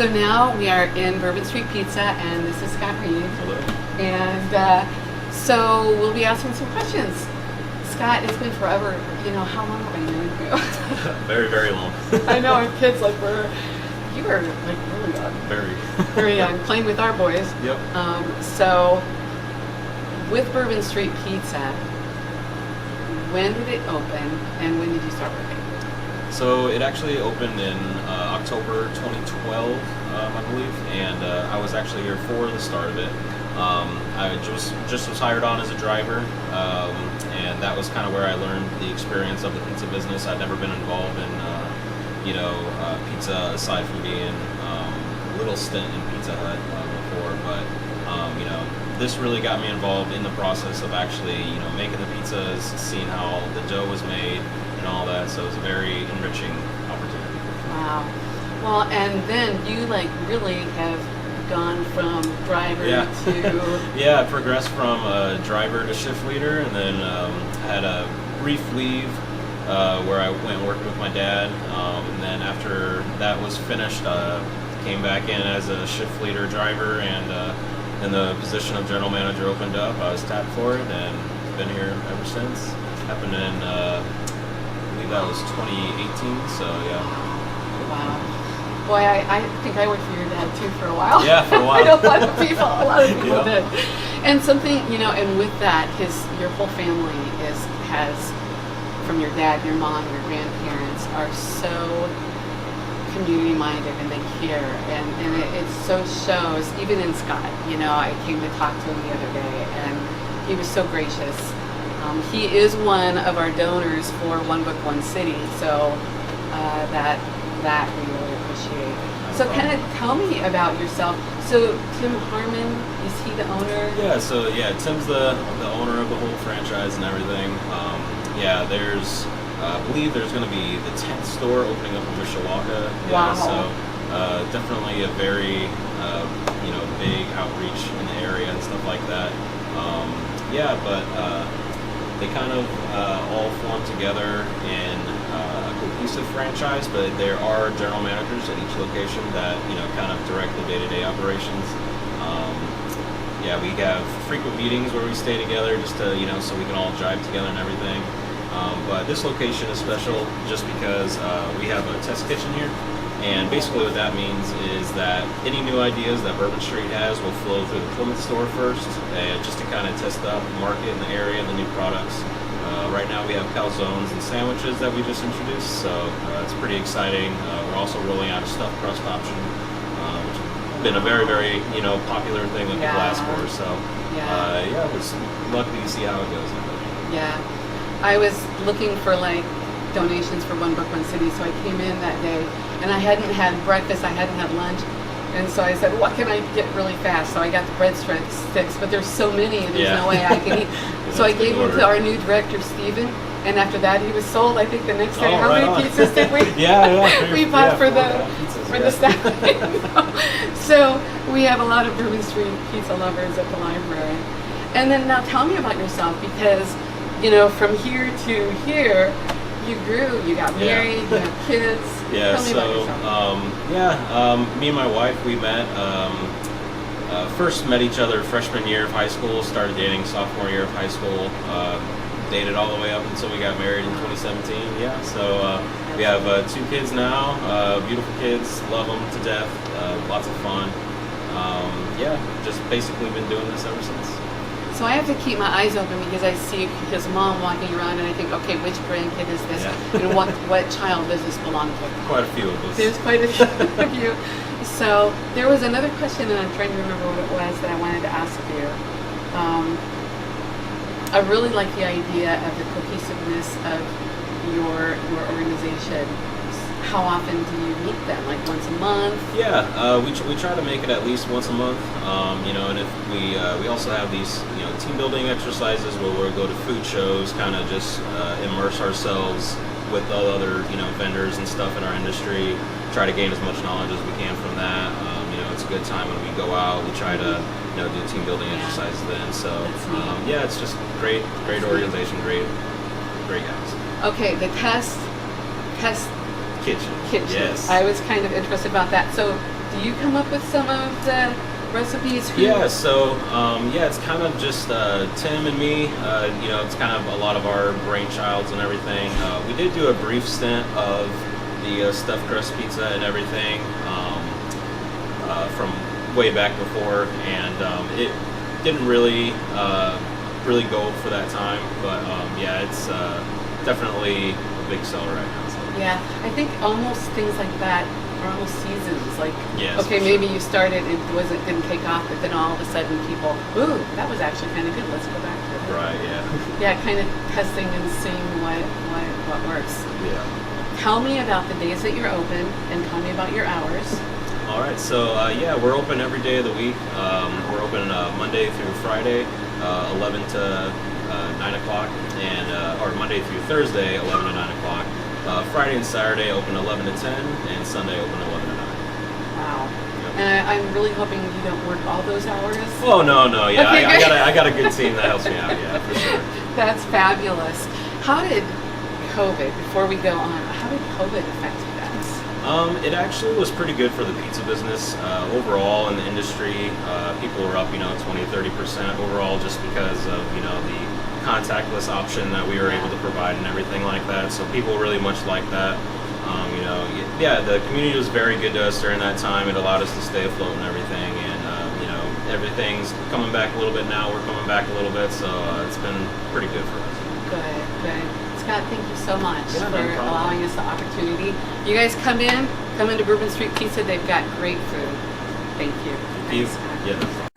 So now we are in Bourbon Street Pizza, and this is Scott Reed. Hello. And so we'll be asking some questions. Scott, it's been forever. You know, how long have I known you? Very, very long. I know our kids you were like really young. Very Young, playing with our boys. Yep. So with Bourbon Street Pizza, when did it open and when did you start working? So it actually opened in October 2012, I believe, and I was actually here for the start of it. I just was hired on as a driver, and that was kind of where I learned the experience of the pizza business. I'd never been involved in, pizza aside from being a little stint in Pizza Hut before, but this really got me involved in the process of actually, making the pizzas, seeing how the dough was made, and all that. So it was a very enriching opportunity. Wow. Well, and then you really have gone from driver to... Yeah, I progressed from driver to shift leader, and then had a brief leave where I went and worked with my dad. And then after that was finished, came back in as a shift leader driver, and the position of general manager opened up. I was tapped for it, and been here ever since. Happened in, I believe that was 2018, so yeah. Wow. Boy, I think I worked for your dad too for a while. Yeah, for a while. I know a lot of people did. And something, and with that, your whole family has, from your dad, your mom, your grandparents, are so community minded, and they care, and it so shows, even in Scott. I came to talk to him the other day, and he was so gracious. He is one of our donors for One Book, One City, so that we really appreciate. So kind of tell me about yourself. So Tim Harmon, is he the owner? Yeah, so Tim's the owner of the whole franchise and everything. There's I believe there's going to be the 10th store opening up in Mishawaka. Wow. So definitely a very big outreach in the area and stuff like that. But they kind of all form together in a cohesive franchise, but there are general managers at each location that kind of direct the day-to-day operations. We have frequent meetings where we stay together just to so we can all drive together and everything. But this location is special just because we have a test kitchen here, and basically what that means is that any new ideas that Bourbon Street has will flow through the Plymouth store first, and just to kind of test out the market in the area, the new products. Right now we have calzones and sandwiches that we just introduced, so it's pretty exciting. We're also rolling out a stuffed crust option, which has been a very, very popular thing that people ask for. So we're lucky to see how it goes. Yeah. I was looking for donations for One Book, One City, so I came in that day, and I hadn't had breakfast, I hadn't had lunch, and so I said, what can I get really fast? So I got the breadsticks, but there's so many, and there's no way I can eat. So I gave them to our new director, Steven, and after that he was sold. I think the next day. How many pizzas did we? We bought for the staff. So we have a lot of Bourbon Street pizza lovers at the library. And then now tell me about yourself, because from here to here, you grew, you got married, you have kids. Yeah, tell me about yourself. Me and my wife, we met, first met each other freshman year of high school, started dating sophomore year of high school, dated all the way up until we got married in 2017. So we have 2 kids now, beautiful kids, love them to death, lots of fun. Just basically been doing this ever since. So I have to keep my eyes open because I see his mom walking around, and I think, okay, which grandkid is this? And what child does this belong to? Quite a few of us. There's quite a few. So there was another question, and I'm trying to remember what it was that I wanted to ask you. I really like the idea of the cohesiveness of your organization. How often do you meet them? Like once a month? We try to make it at least once a month. And if we also have these team building exercises where we'll go to food shows, kind of just immerse ourselves with other vendors and stuff in our industry. Try to gain as much knowledge as we can from that. It's a good time when we go out. We try to do team building exercises then. So it's just great organization, great guys. Okay, the test kitchen. Yes. I was kind of interested about that. So Do you come up with some of the recipes? Yeah, so it's kind of just Tim and me. It's kind of a lot of our brainchilds and everything. We did do a brief stint of the stuffed crust pizza and everything from way back before, and it didn't really go for that time. But it's definitely a big seller right now. So. Yeah, I think almost things like that are almost seasons. Like, yes, okay, maybe you started, it didn't take off, but then all of a sudden people, ooh, that was actually kind of good. Let's go back to it. Right. Yeah. Yeah, kind of testing and seeing what works. Yeah. Tell me about the days that you're open, and tell me about your hours. All right, so we're open every day of the week. We're open Monday through Friday, 11 to 9 o'clock, and or Monday through Thursday, 11 to 9 o'clock. Friday and Saturday open 11 to 10, and Sunday open 11 to 9. Wow. Yep. And I'm really hoping you don't work all those hours. Oh no, yeah, Okay, I got a good team that helps me out, yeah, for sure. That's fabulous. How did COVID, before we go on, how did COVID affect you guys? It actually was pretty good for the pizza business overall in the industry. People were up, 20-30% overall, just because of the contactless option that we were able to provide and everything like that. So people really much like that. The community was very good to us during that time. It allowed us to stay afloat and everything, and everything's coming back a little bit now. We're coming back a little bit, so it's been pretty good for us. Good. Scott, thank you so much Yeah, for no problem. allowing us the opportunity. You guys come into Bourbon Street Pizza. They've got great food. Thank you. You, Thanks, Scott. yeah.